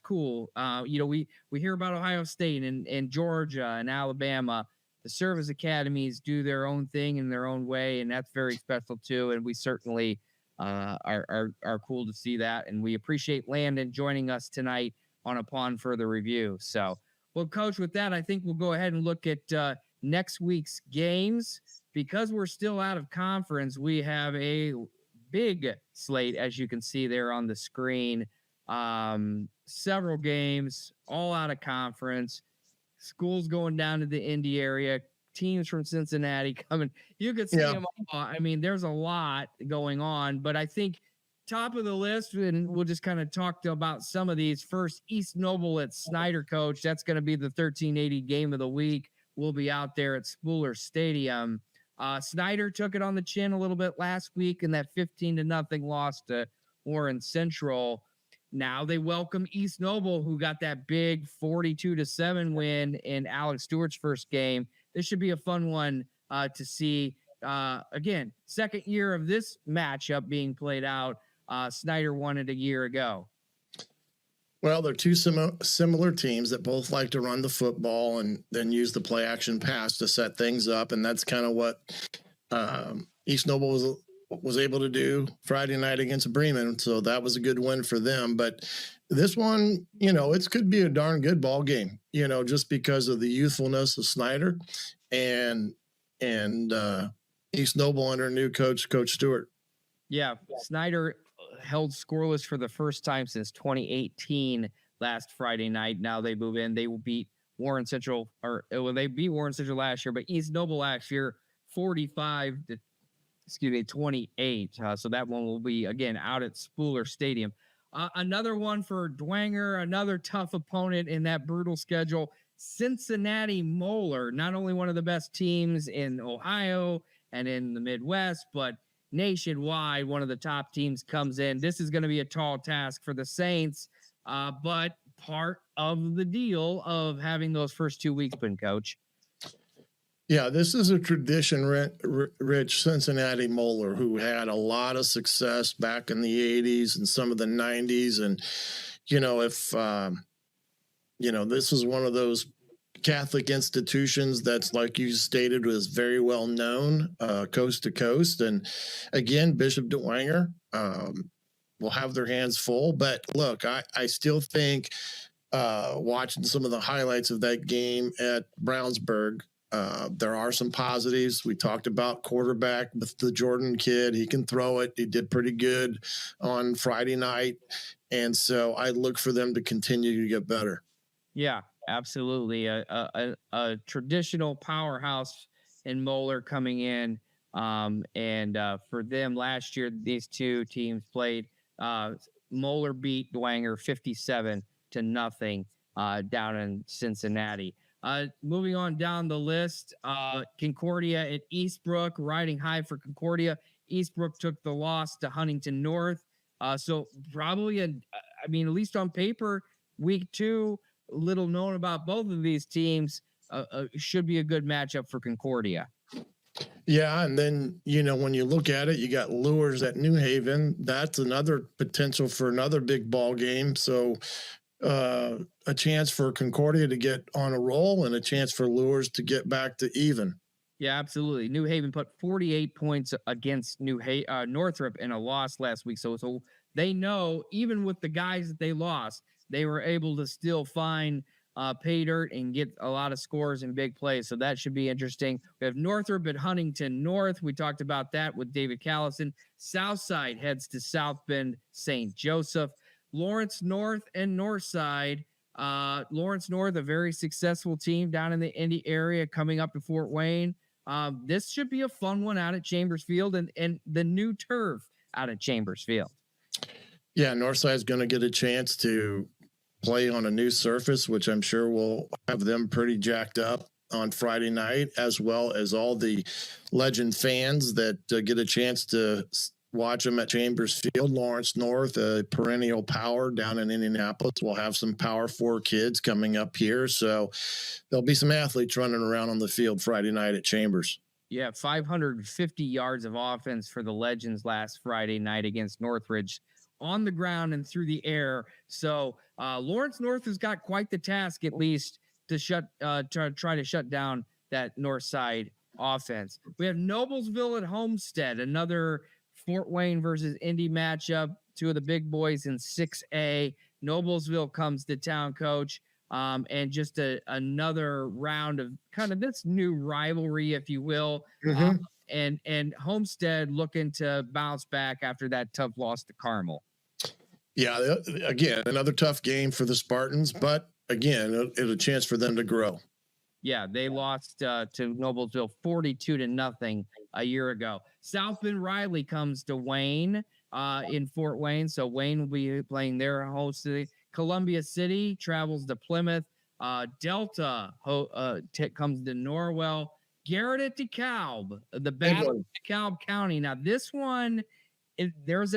cool. We hear about Ohio State and Georgia and Alabama. The service academies do their own thing in their own way, and that's very special too. And we certainly are cool to see that. And we appreciate Landin joining us tonight on Upon Further Review. So, well, Coach, with that, I think we'll go ahead and look at next week's games. Because we're still out of conference, we have a big slate, as you can see there on the screen. Several games, all out of conference. Schools going down to the Indy area. Teams from Cincinnati coming. You could see them all. I mean, there's a lot going on, but I think top of the list, and we'll just kind of talk about some of these. First, East Noble at Snider, Coach. That's going to be the 1380 game of the week. We'll be out there at Spuller Stadium. Snider took it on the chin a little bit last week in that 15-0 loss to Warren Central. Now they welcome East Noble, who got that big 42-7 win in Alex Stewart's first game. This should be a fun one to see. Again, second year of this matchup being played out. Snider won it a year ago. Well, they're two similar teams that both like to run the football and then use the play action pass to set things up. And that's kind of what East Noble was able to do Friday night against Bremen. So that was a good win for them. But this one, it could be a darn good ball game, just because of the youthfulness of Snider and East Noble under new coach Stewart. Yeah, Snider held scoreless for the first time since 2018 last Friday night. Now they move in. They will beat Warren Central, they beat Warren Central last year, but East Noble last year 45-28. So that one will be again out at Spuller Stadium. Another one for Dwenger, another tough opponent in that brutal schedule. Cincinnati Moeller, not only one of the best teams in Ohio and in the Midwest, but nationwide, one of the top teams comes in. This is going to be a tall task for the Saints, but part of the deal of having those first 2 weeks been, Coach. Yeah, this is a tradition-rich Cincinnati Moeller who had a lot of success back in the 80s and some of the 90s. And, if, this is one of those Catholic institutions that's, like you stated, was very well known coast to coast. And again, Bishop Dwenger will have their hands full. But look, I still think watching some of the highlights of that game at Brownsburg, there are some positives. We talked about quarterback with the Jordan kid. He can throw it. He did pretty good on Friday night. And so I look for them to continue to get better. Yeah, absolutely. A traditional powerhouse in Moeller coming in. And for them last year, these two teams played. Moeller beat Dwenger 57-0 down in Cincinnati. Moving on down the list, Concordia at Eastbrook, riding high for Concordia. Eastbrook took the loss to Huntington North. So probably, at least on paper, week 2, little known about both of these teams, should be a good matchup for Concordia. Yeah, and then when you look at it, you got Luers at New Haven. That's another potential for another big ball game. So a chance for Concordia to get on a roll and a chance for Luers to get back to even. Yeah, absolutely. New Haven put 48 points against Northrop in a loss last week. So they know, even with the guys that they lost, they were able to still find pay dirt and get a lot of scores and big plays. So that should be interesting. We have Northrop at Huntington North. We talked about that with David Callison. Southside heads to South Bend St. Joseph. Lawrence North and Northside. Lawrence North, a very successful team down in the Indy area, coming up to Fort Wayne. This should be a fun one out at Chambers Field and the new turf out at Chambers Field. Yeah, Northside's going to get a chance to play on a new surface, which I'm sure will have them pretty jacked up on Friday night, as well as all the Legend fans that get a chance to watch them at Chambers Field. Lawrence North, a perennial power down in Indianapolis. We'll have some Power 4 kids coming up here. So there'll be some athletes running around on the field Friday night at Chambers. Yeah, 550 yards of offense for the Legends last Friday night against Northridge on the ground and through the air. So Lawrence North has got quite the task, at least, to try to shut down that north side offense. We have Noblesville at Homestead, another Fort Wayne versus Indy matchup. Two of the big boys in 6A. Noblesville comes to town, coach, and just another round of kind of this new rivalry, if you will. And Homestead looking to bounce back after that tough loss to Carmel. Yeah, again, another tough game for the Spartans, but again, a chance for them to grow. Yeah, they lost to Noblesville 42-0 a year ago. South Bend Riley comes to Wayne in Fort Wayne. So Wayne will be playing their host city. Columbia City travels to Plymouth. Delta comes to Norwell. Garrett at DeKalb, the battle of DeKalb County. Now this one, there's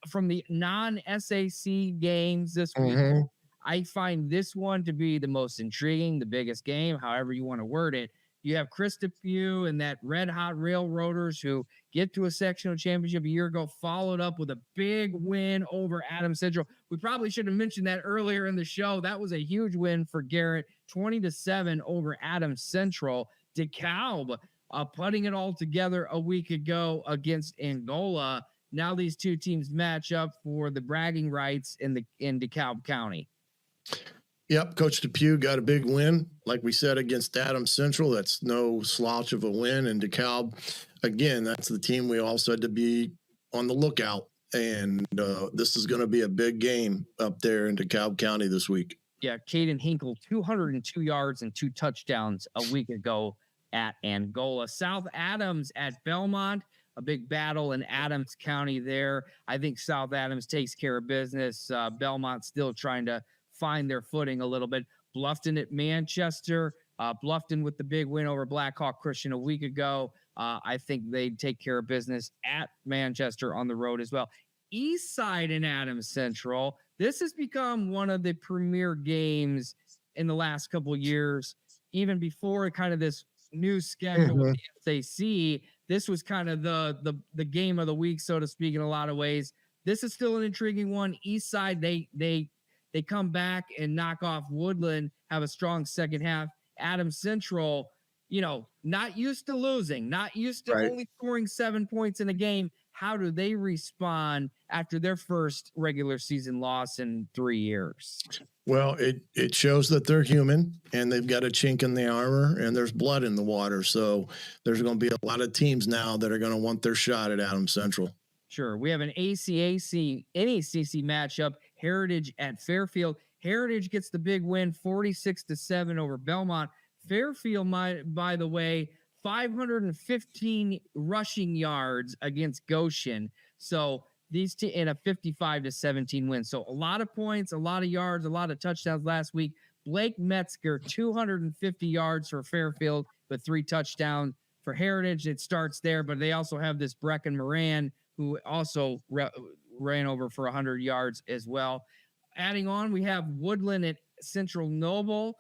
from the non-SAC games this week. I find this one to be the most intriguing, the biggest game, however you want to word it. You have Krista Pugh and that Red Hot Railroaders who get to a sectional championship a year ago, followed up with a big win over Adams Central. We probably should have mentioned that earlier in the show. That was a huge win for Garrett, 20-7 over Adams Central. DeKalb putting it all together a week ago against Angola. Now these two teams match up for the bragging rights in DeKalb County. Yep, Coach Depew got a big win, like we said, against Adams Central. That's no slouch of a win. And DeKalb, again, that's the team we also had to be on the lookout. And this is going to be a big game up there in DeKalb County this week. Yeah, Caden Hinkle, 202 yards and 2 touchdowns a week ago at Angola. South Adams at Belmont, a big battle in Adams County there. I think South Adams takes care of business. Belmont still trying to find their footing a little bit. Bluffton at Manchester. Bluffton with the big win over Blackhawk Christian a week ago. I think they take care of business at Manchester on the road as well. East Side and Adams Central. This has become one of the premier games in the last couple of years. Even before kind of this new schedule with the SAC, this was kind of the game of the week, so to speak, in a lot of ways. This is still an intriguing one. East Side, they come back and knock off Woodland, have a strong second half. Adams Central, not used to losing, not used to only scoring 7 points in a game. How do they respond after their first regular season loss in 3 years? Well, it shows that they're human and they've got a chink in the armor and there's blood in the water. So there's going to be a lot of teams now that are going to want their shot at Adams Central. Sure. We have an NACC matchup, Heritage at Fairfield. Heritage gets the big win, 46-7 over Belmont. Fairfield, by the way, 515 rushing yards against Goshen. So these two in a 55-17 win. So a lot of points, a lot of yards, a lot of touchdowns last week. Blake Metzger, 250 yards for Fairfield, with 3 touchdowns. For Heritage, it starts there, but they also have this Brecken Moran, who also ran over for 100 yards as well. Adding on, we have Woodland at Central Noble.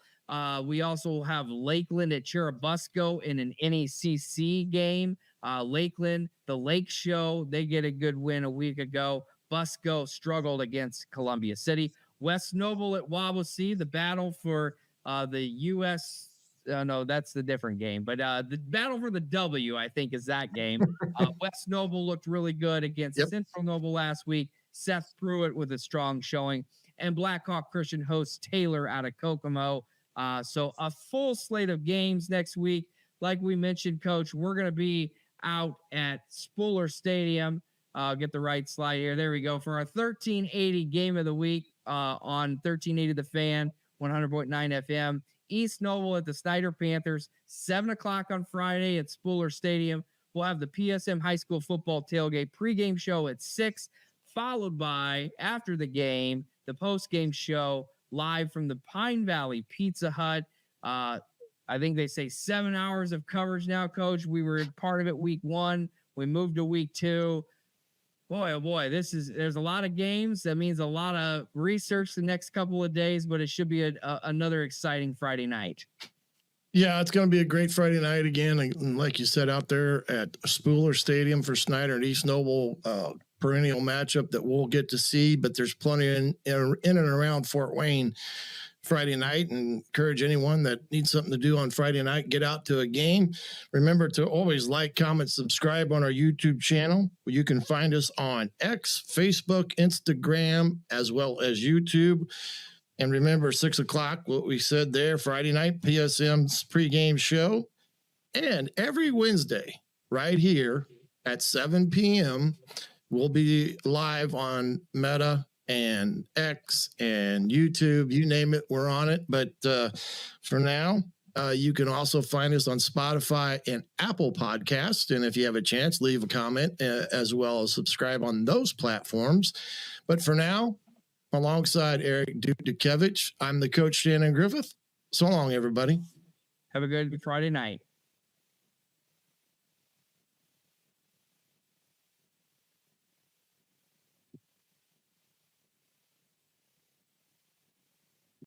We also have Lakeland at Churubusco in an NECC game. Lakeland, the Lake Show, they get a good win a week ago. Busco struggled against Columbia City. West Noble at Wabaunsee, the battle for the U.S. No, that's the different game. But the battle for the W, I think, is that game. West Noble looked really good against Central Noble last week. Seth Pruitt with a strong showing. And Blackhawk Christian hosts Taylor out of Kokomo. So a full slate of games next week. Like we mentioned, Coach, we're going to be out at Spuller Stadium. Get the right slide here. There we go. For our 1380 game of the week on 1380 The Fan, 100.9 FM. East Noble at the Snider Panthers, 7 o'clock on Friday at Spuller Stadium. We'll have the PSM High School football tailgate pregame show at 6, followed by, after the game, the postgame show live from the Pine Valley Pizza Hut. I think they say 7 hours of coverage now, Coach. We were part of it week 1. We moved to week 2. Boy, oh boy, there's a lot of games. That means a lot of research the next couple of days, but it should be another exciting Friday night. Yeah, it's going to be a great Friday night again. And like you said, out there at Spuller Stadium for Snider and East Noble, perennial matchup that we'll get to see. But there's plenty in and around Fort Wayne Friday night, and encourage anyone that needs something to do on Friday night, get out to a game. Remember to always like, comment, subscribe on our YouTube channel. You can find us on X, Facebook, Instagram, as well as YouTube. And remember, 6 o'clock, what we said there, Friday night, PSM's pregame show. And every Wednesday, right here at 7 p.m., we'll be live on Meta and X and YouTube, you name it, we're on it. But for now, you can also find us on Spotify and Apple Podcasts. And if you have a chance, leave a comment as well as subscribe on those platforms. But for now, alongside Eric Dukevich, I'm the coach, Shannon Griffith. So long, everybody. Have a good Friday night.